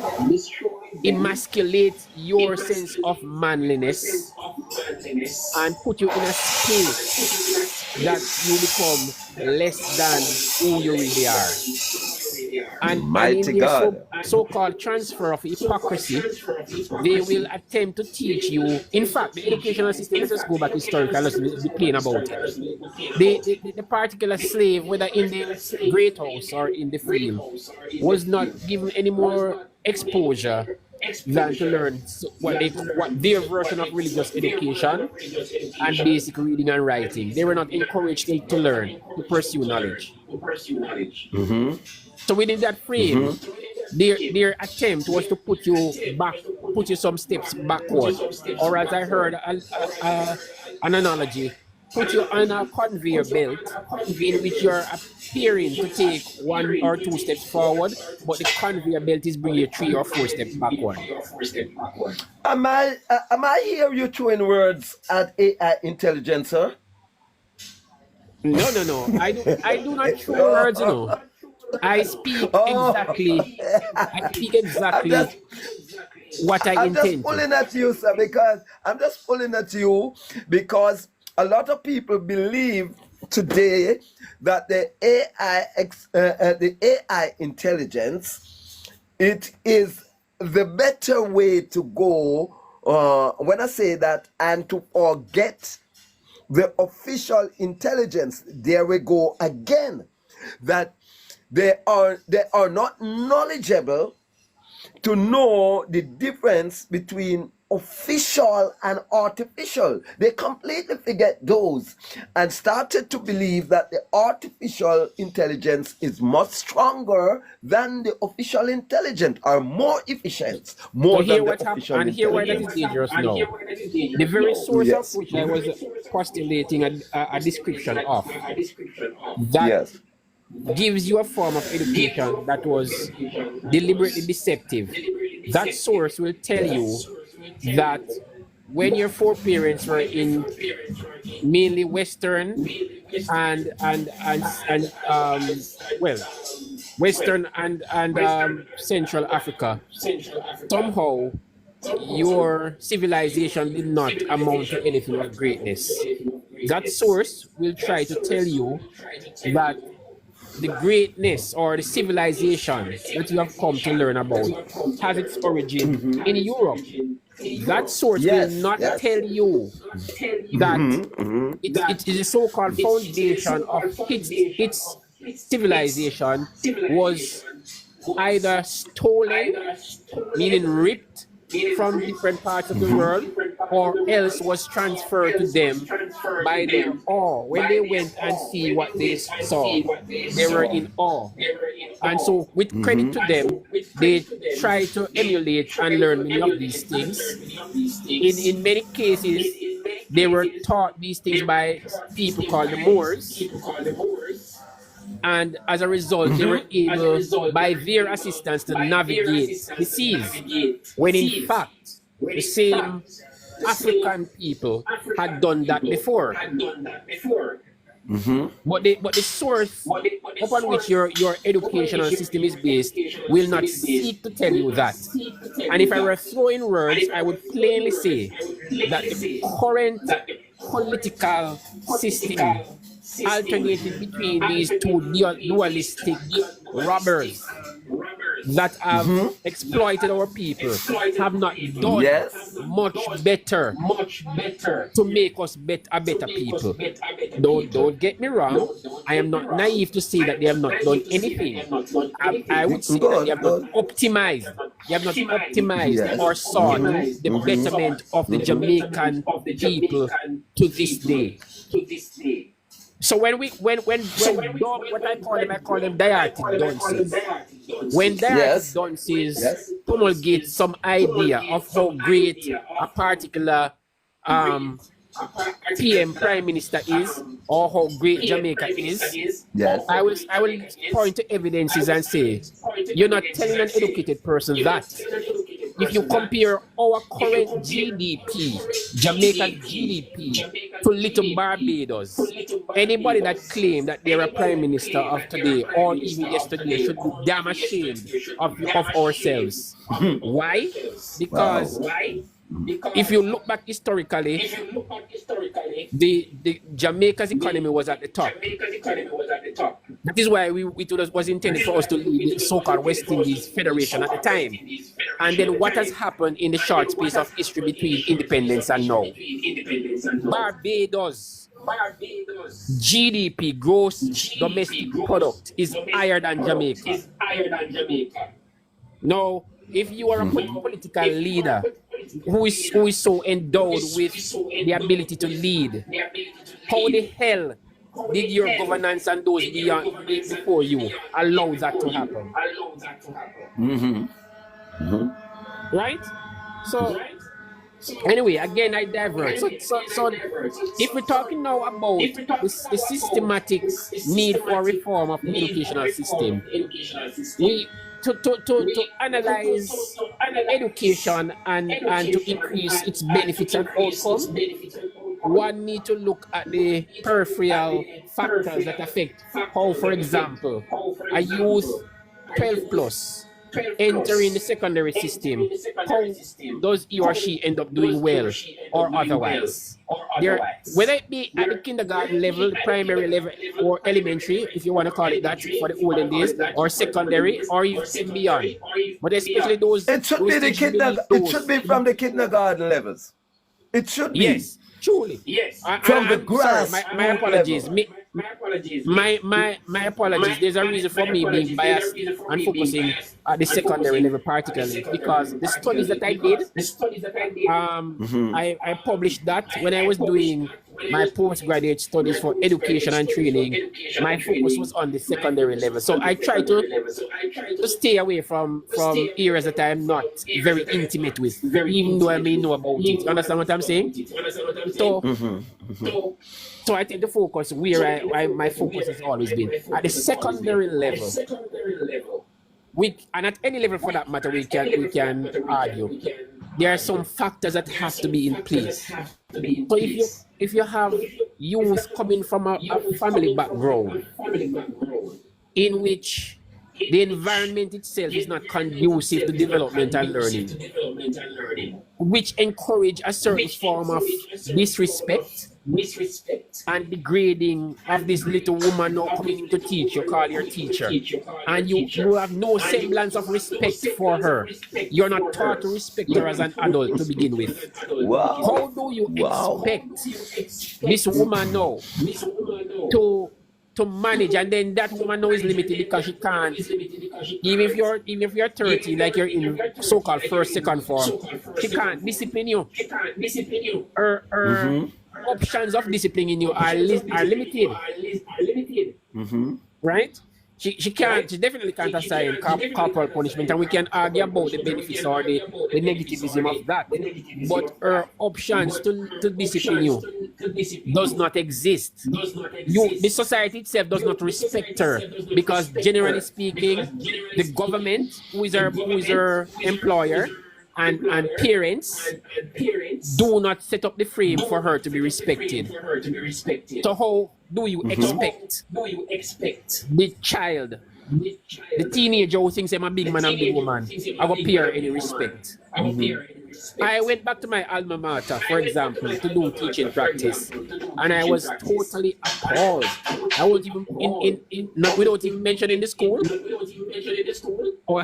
Speaker 3: emasculate your sense of manliness, and put you in a space that you become less than who you really are. And in their so-called transfer of hypocrisy, they will attempt to teach you. In fact, the educational system, let's just go back historically, let's be plain about it. The particular slave, whether in the great house or in the field, was not given any more exposure than to learn what their version of religious education and basic reading and writing. They were not encouraged to learn, to pursue knowledge. So within that frame, their attempt was to put you some steps backward, or as I heard an analogy, put you on a conveyor belt in which you're appearing to take 1 or 2 steps forward, but the conveyor belt is bringing you 3 or 4 steps backward.
Speaker 1: Am I hear you throwing words at AI intelligence, sir?
Speaker 3: No. I do not throw words, I speak exactly. what I
Speaker 1: I'm just
Speaker 3: intend to.
Speaker 1: pulling at you, sir, because I'm just pulling at you because a lot of people believe today that the AI intelligence, it is the better way to go. When I say that, and to forget the official intelligence, there we go again, that they are not knowledgeable to know the difference between official and artificial. They completely forget those and started to believe that the artificial intelligence is much stronger than the official intelligence, or more efficient,
Speaker 3: So
Speaker 1: more
Speaker 3: here
Speaker 1: than the
Speaker 3: what happened,
Speaker 1: official
Speaker 3: and here why that is
Speaker 1: intelligence.
Speaker 3: dangerous now. The very source of
Speaker 1: Yes.
Speaker 3: which I was postulating a description of that
Speaker 1: Yes.
Speaker 3: gives you a form of education that was deliberately deceptive. That source will tell you that when your foreparents were in mainly Western and well, Western and Central Africa, somehow your civilization did not amount to anything of greatness. That source will try to tell you that the greatness or the civilization that you have come to learn about has its origin in Europe. That source will
Speaker 1: Yes.
Speaker 3: not
Speaker 1: Yes.
Speaker 3: tell you that it is a so-called foundation of its civilization was either stolen, meaning ripped from different parts of the world, or else was transferred to them by the awe. When they went and see what they saw, they were in awe. And so, with credit to them, they try to emulate and learn many of these things. In many cases, they were taught these things by people called the Moors, and as a result, they were able, by their assistance, to navigate the seas. When in fact, the same African people had done that before. But the source upon which your educational system is based will not seek to tell you that. And if I were throwing words, I would plainly say that the current political system alternated between these two dualistic robbers that have exploited our people have not done
Speaker 1: Yes.
Speaker 3: much better to make us a better people. Don't get me wrong. I am not naive to say that they have not done anything. I would say that they have not optimized. They have not optimized
Speaker 1: Yes.
Speaker 3: or sought the betterment of the Jamaican people to this day. So when I call them dietic dunces. When dietic
Speaker 1: Yes.
Speaker 3: dunces
Speaker 1: Yes.
Speaker 3: promulgate some idea of how great a particular PM Prime Minister is, or how great Jamaica is,
Speaker 1: Yes.
Speaker 3: I will point to evidences and say, you're not telling an educated person that. If you compare our current GDP, Jamaica's GDP, to little Barbados, anybody that claims that they're a prime minister of today or even yesterday should be damn ashamed of ourselves. Why? Because if you look back historically, the Jamaica's economy was at the top. That is why it was intended for us to lead the so-called West Indies Federation at the time. And then what has happened in the short space of history between independence and now? Barbados GDP, gross domestic product, is higher than Jamaica. Now, if you are a political leader who is so endowed with the ability to lead, how the hell did your governance and those before you allow that to happen? Right? So anyway, again, I divert. So if we're talking now about the systematic need for reform of the educational system, we to analyze education and to increase its benefits and outcomes, one need to look at the peripheral factors that affect how, for example, a youth 12 plus entering the secondary system, how does he or she end up doing well or otherwise? There, whether it be at the kindergarten level, the primary level, or elementary, if you want to call it that for the olden days, or secondary, or even beyond. But especially those.
Speaker 1: It should
Speaker 3: those
Speaker 1: be the
Speaker 3: things really
Speaker 1: kindergarten. It
Speaker 3: those-
Speaker 1: should be from the kindergarten levels. It should be.
Speaker 3: Yes, truly.
Speaker 1: From the
Speaker 3: I'm sorry, my
Speaker 1: grassroots
Speaker 3: apologies.
Speaker 1: level.
Speaker 3: My apologies. There's a reason for me being biased and focusing at the secondary level particularly because the studies that I did, I published that when I was doing my postgraduate studies for education and training. My focus was on the secondary level, so I try to stay away from areas that I'm not very intimate with, even though I may know about it. You understand what I'm saying? So I think the focus where my focus has always been at the secondary level. And at any level for that matter, we can argue. There are some factors that have to be in place. So if you have youth coming from a family background in which the environment itself is not conducive to development and learning, which encourage a certain form of disrespect and degrading of this little woman now coming in to teach, you call your teacher, and you have no semblance of respect for her. You're not taught to respect her as an adult to begin with.
Speaker 1: Wow.
Speaker 3: How do you expect this woman now to manage, and then that woman now is limited because she can't, even if you're 30, like you're in so-called first, second form, she can't discipline you. Her options of disciplining you are limited. Right? She definitely can't assign corporal punishment, and we can argue about the benefits or the negativism of that. But her options to discipline you does not exist. The society itself does not respect her because, generally speaking, the government, who is her employer, and parents do not set up the frame for her to be respected. So how do you expect the child, the teenager who thinks I'm a big man and big woman, I will pay her any respect? I went back to my alma mater, for example, to do teaching practice, and I was totally appalled. I won't even without even mentioning the school or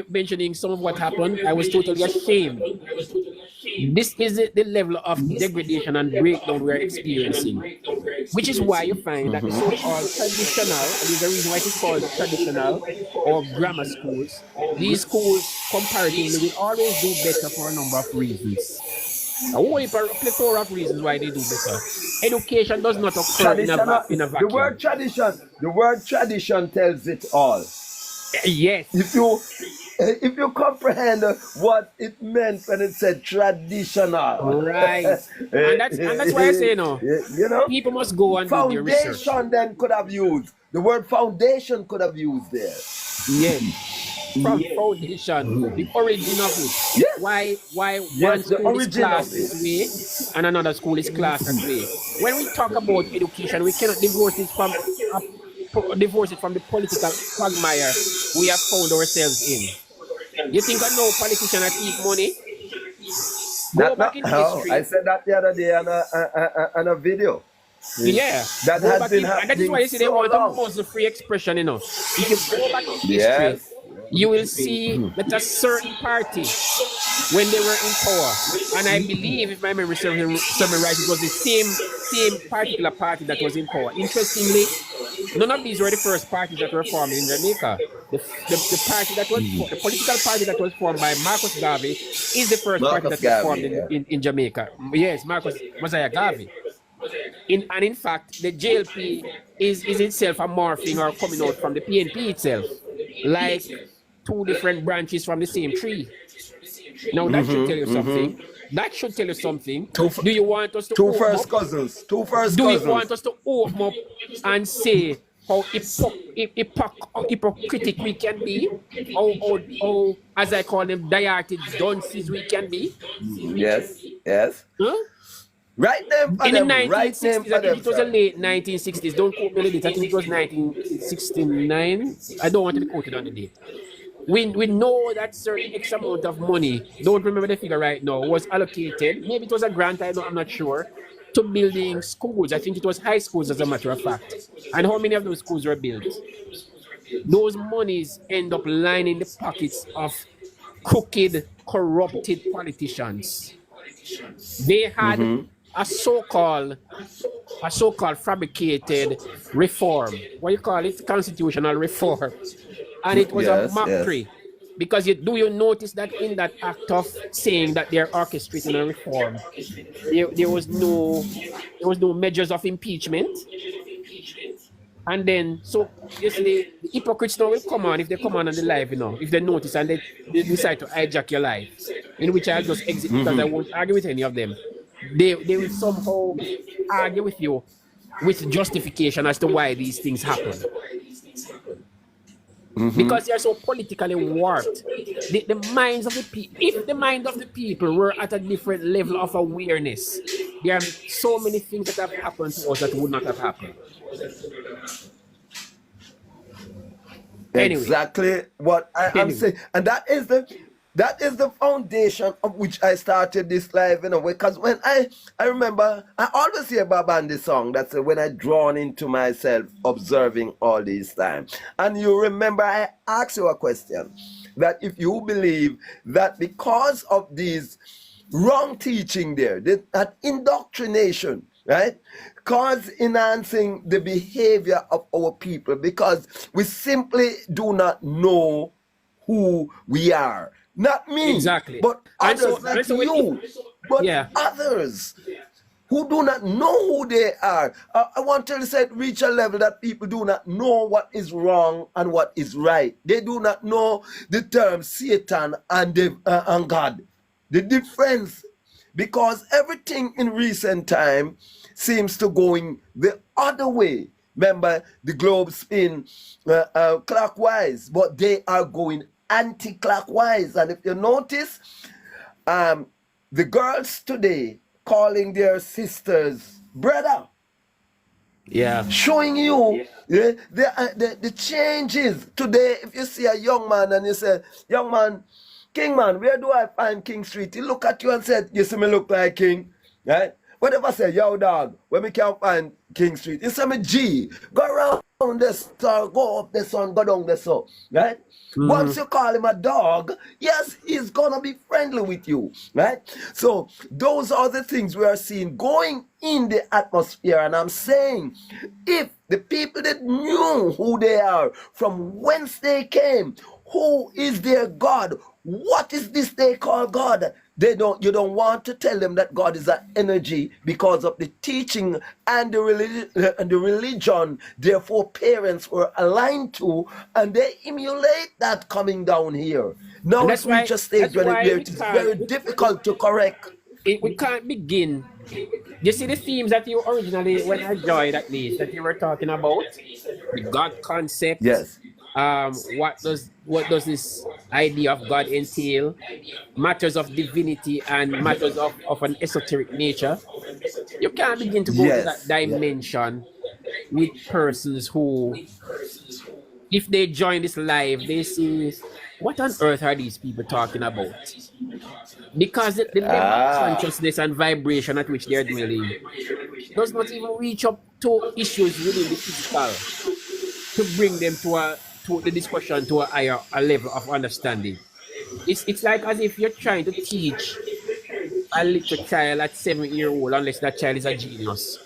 Speaker 3: mentioning some of what happened. I was totally ashamed. This is the level of degradation and breakdown we're experiencing, which is why you find that the so-called traditional, and there's a reason why it's called traditional or grammar schools, these schools comparatively will always do better for a number of reasons. A whole plethora of reasons why they do better. Education does not occur in a vacuum.
Speaker 1: The word tradition tells it all.
Speaker 3: Yes.
Speaker 1: If you comprehend what it meant when it said traditional,
Speaker 3: right? and that's why I say people must go and do their research.
Speaker 1: Foundation then could have used the word foundation could have used there.
Speaker 3: Yes. From foundation, the origin of it.
Speaker 1: Yes.
Speaker 3: Why one
Speaker 1: Yes, the
Speaker 3: school is
Speaker 1: origin
Speaker 3: classed
Speaker 1: of it.
Speaker 3: this way and another school is classed that way? When we talk about education, we cannot divorce it from the political quagmire we have found ourselves in. You think I know politicians that eat money? Go back in history.
Speaker 1: I said that the other day on a video.
Speaker 3: Yeah.
Speaker 1: That
Speaker 3: Go
Speaker 1: has
Speaker 3: back
Speaker 1: been
Speaker 3: and that is why you see they
Speaker 1: so
Speaker 3: want to
Speaker 1: long.
Speaker 3: muzzle free expression, If you go back in history,
Speaker 1: Yes.
Speaker 3: you will see that a certain party, when they were in power, and I believe, if my memory serves me right, it was the same particular party that was in power. Interestingly, none of these were the first parties that were formed in Jamaica. The party that was the political party that was formed by Marcus Garvey is the first party that was formed in Jamaica. Yes, Marcus Mosiah Garvey. In fact, the JLP is itself a morphing or coming out from the PNP itself, like two different branches from the same tree. Now that should tell you something. That should tell you something. Do you want us to
Speaker 1: Two
Speaker 3: open
Speaker 1: first
Speaker 3: up?
Speaker 1: cousins.
Speaker 3: Do you want us to open up and say how hypocritic we can be? How, as I call them, diarted dunces we can be?
Speaker 1: Yes.
Speaker 3: Huh?
Speaker 1: Write them for
Speaker 3: In the
Speaker 1: them. Write them
Speaker 3: 1960s,
Speaker 1: for
Speaker 3: I think
Speaker 1: them.
Speaker 3: it was the late 1960s. Don't quote me on the date. I think it was 1969. I don't want to be quoted on the date. we know that certain X amount of money, don't remember the figure right now, was allocated. Maybe it was a grant, I'm not sure, to building schools. I think it was high schools, as a matter of fact. And how many of those schools were built? Those monies end up lining the pockets of crooked, corrupted politicians. They had a so-called fabricated reform. What you call it? Constitutional reform. And it was a
Speaker 1: Yes, yes.
Speaker 3: mockery. Because you notice that in that act of saying that they're orchestrating a reform, there was no measures of impeachment. And then, so you see, the hypocrites now will come on if they come on the live, if they notice and they decide to hijack your life, in which I'll just exit because I won't argue with any of them. They will somehow argue with you with justification as to why these things happen. Because they are so politically warped. The minds of the people, if the mind of the people were at a different level of awareness, there are so many things that have happened to us that would not have happened. Anyway.
Speaker 1: Exactly what I'm saying, and that is the foundation of which I started this live in a way. Because when I remember, I always hear Babandi song. That's when I drawn into myself observing all these times. And you remember I asked you a question that if you believe that because of these wrong teaching there, that indoctrination, right, cause enhancing the behavior of our people because we simply do not know who we are. Not me,
Speaker 3: exactly,
Speaker 1: but others like you, but others who do not know who they are. I want to say reach a level that people do not know what is wrong and what is right. They do not know the term Satan and God. The difference, because everything in recent time seems to going the other way. Remember, the globe spin clockwise, but they are going anti-clockwise. And if you notice, the girls today calling their sisters brother.
Speaker 3: Yeah.
Speaker 1: Showing you the changes. Today, if you see a young man and you say, young man, King man, where do I find King Street? He look at you and said, you see me look like King, right? Whatever say, yo dog, when me can't find King Street, you say me G, go around the store, go up the sun, go down the sun, right? Once you call him a dog, yes, he's gonna be friendly with you, right? So those are the things we are seeing going in the atmosphere. And I'm saying, if the people that knew who they are, from whence they came, who is their God, what is this they call God? You don't want to tell them that God is an energy because of the teaching and the religion their foreparents were aligned to, and they emulate that coming down here. Now it's reached a stage where it is very difficult to correct.
Speaker 3: We can't begin. You see the themes that you originally, when I joined at least, that you were talking about? The God concept.
Speaker 1: Yes.
Speaker 3: What does this idea of God entail? Matters of divinity and matters of an esoteric nature. You can't begin to go to that dimension with persons who, if they join this live, they see, what on earth are these people talking about? Because the level of consciousness and vibration at which they are dwelling does not even reach up to issues within the physical to bring them to the discussion to a higher level of understanding. It's like as if you're trying to teach a little child at 7-year-old, unless that child is a genius.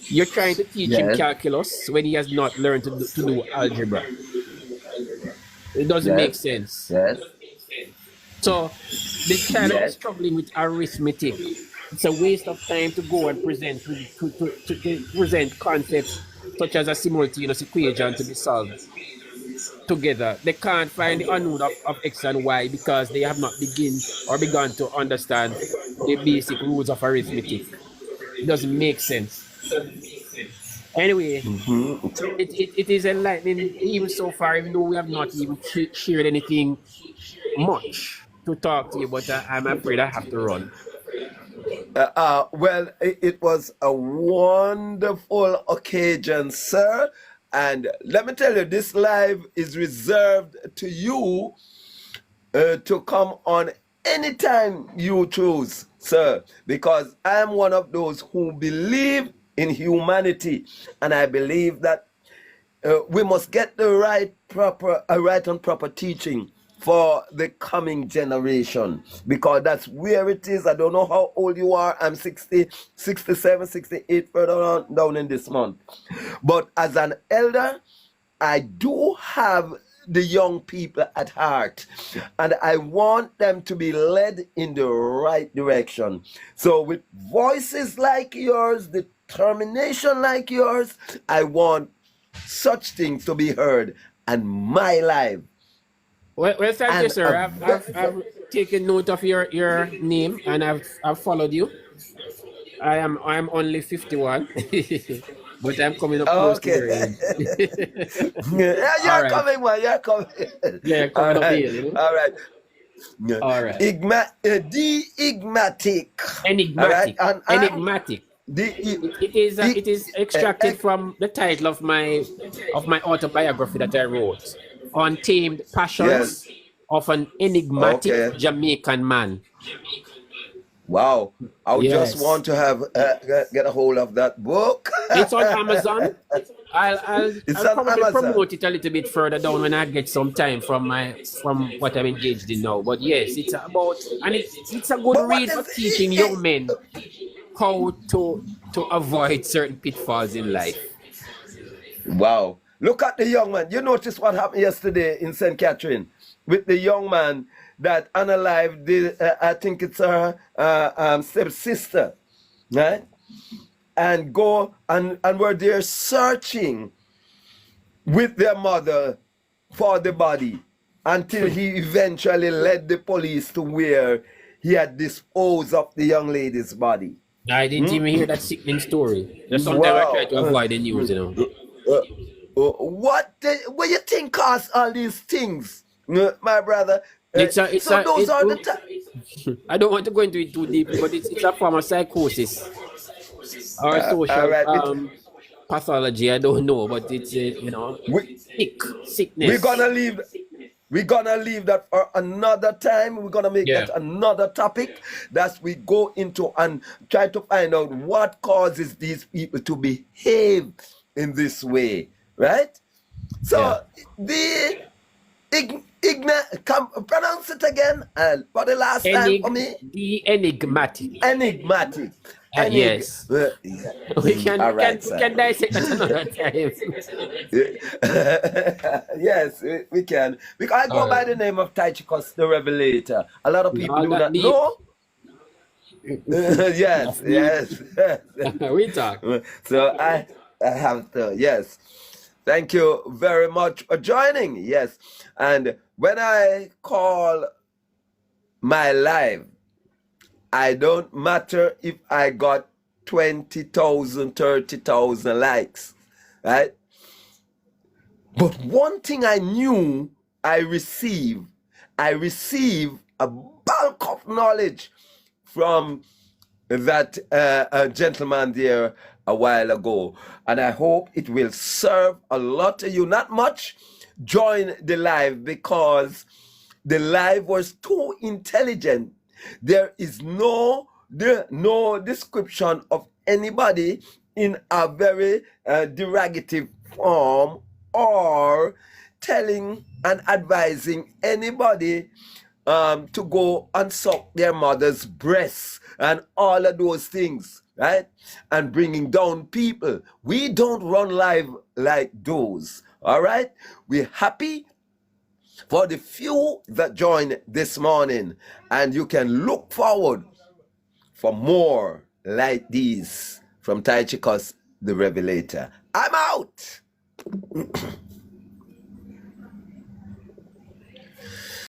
Speaker 3: You're trying to teach him calculus when he has not learned to do algebra. It doesn't make sense.
Speaker 1: Yes.
Speaker 3: So the child is struggling with arithmetic. It's a waste of time to go and present to present concepts such as a simultaneous equation to be solved together. They can't find the unknown of X and Y because they have not begun to understand the basic rules of arithmetic. It doesn't make sense. Anyway, it is enlightening even so far, even though we have not even shared anything much to talk to you, but I'm afraid I have to run.
Speaker 1: Well, it was a wonderful occasion, sir. And let me tell you, this live is reserved to you to come on anytime you choose, sir, because I am one of those who believe in humanity, and I believe that we must get the right and proper teaching for the coming generation, because that's where it is. I don't know how old you are. I'm 60, 67, 68 further on down in this month. But as an elder, I do have the young people at heart, and I want them to be led in the right direction. So with voices like yours, determination like yours, I want such things to be heard and my life.
Speaker 3: Well, thank you,
Speaker 1: And
Speaker 3: sir. I've taken note of your name, and I've followed you. I'm only 51, but I'm coming up close to your
Speaker 1: okay.
Speaker 3: age.
Speaker 1: Yeah,
Speaker 3: All
Speaker 1: you're
Speaker 3: right.
Speaker 1: coming, man. You're coming.
Speaker 3: Yeah,
Speaker 1: All
Speaker 3: coming up
Speaker 1: right.
Speaker 3: here, you know.
Speaker 1: All right.
Speaker 3: All right.
Speaker 1: Enigmatic. All right.
Speaker 3: Enigmatic.
Speaker 1: And I'm
Speaker 3: Enigmatic. It is
Speaker 1: the
Speaker 3: extracted from the title of my autobiography that I wrote, Untamed
Speaker 1: yes.
Speaker 3: Passions of an Enigmatic
Speaker 1: Okay.
Speaker 3: Jamaican Man.
Speaker 1: Wow. I would just
Speaker 3: Yes.
Speaker 1: want to have get a hold of that book.
Speaker 3: It's on Amazon. I'll
Speaker 1: It's
Speaker 3: I'll
Speaker 1: on
Speaker 3: probably
Speaker 1: Amazon.
Speaker 3: promote it a little bit further down when I get some time from what I'm engaged in now. But yes, it's about, and it's a good
Speaker 1: But what
Speaker 3: read for
Speaker 1: is
Speaker 3: teaching young men how to avoid certain pitfalls in life.
Speaker 1: Wow. Look at the young man. You notice what happened yesterday in St. Catherine with the young man that unalived I think it's her stepsister, right? And go and were there searching with their mother for the body until he eventually led the police to where he had disposed of the young lady's body.
Speaker 3: I didn't even hear that sickening story. There's sometimes I try
Speaker 1: Wow.
Speaker 3: to avoid the news, you know.
Speaker 1: What do you think caused all these things, my brother?
Speaker 3: It's
Speaker 1: So those are the
Speaker 3: I don't want to go into it too deeply, but it's a form of psychosis or
Speaker 1: all
Speaker 3: social
Speaker 1: right.
Speaker 3: pathology. I don't know, but it's
Speaker 1: We we're
Speaker 3: sickness.
Speaker 1: gonna leave. We're gonna leave that for another time. We're gonna make
Speaker 3: Yeah.
Speaker 1: that another topic that we go into and try to find out what causes these people to behave in this way, right? So
Speaker 3: Yeah.
Speaker 1: the pronounce it again for the last time for me.
Speaker 3: The enigmatic.
Speaker 1: Enigmatic.
Speaker 3: Yes.
Speaker 1: Yeah.
Speaker 3: We can
Speaker 1: All
Speaker 3: we
Speaker 1: right,
Speaker 3: can, we
Speaker 1: sir.
Speaker 3: can dissect that another time.
Speaker 1: Yes, we can. Because I go
Speaker 3: All
Speaker 1: by
Speaker 3: right.
Speaker 1: the name of Tychicus the Revelator. A lot of people
Speaker 3: All
Speaker 1: do
Speaker 3: that
Speaker 1: not
Speaker 3: deep.
Speaker 1: know. Yes,
Speaker 3: That's deep.
Speaker 1: yes.
Speaker 3: We talk.
Speaker 1: So I have to, yes. Thank you very much for joining. Yes. And when I call my live, I don't matter if I got 20,000, 30,000 likes, right? But one thing I knew I received a bulk of knowledge from that gentleman there a while ago. And I hope it will serve a lot of you. Not much. Join the live because the live was too intelligent. There is no description of anybody in a very derogative form or telling and advising anybody to go and suck their mother's breasts and all of those things, right? And bringing down people. We don't run live like those, all right? We're happy for the few that joined this morning, and you can look forward for more like these from Tychicus the Revelator. I'm out.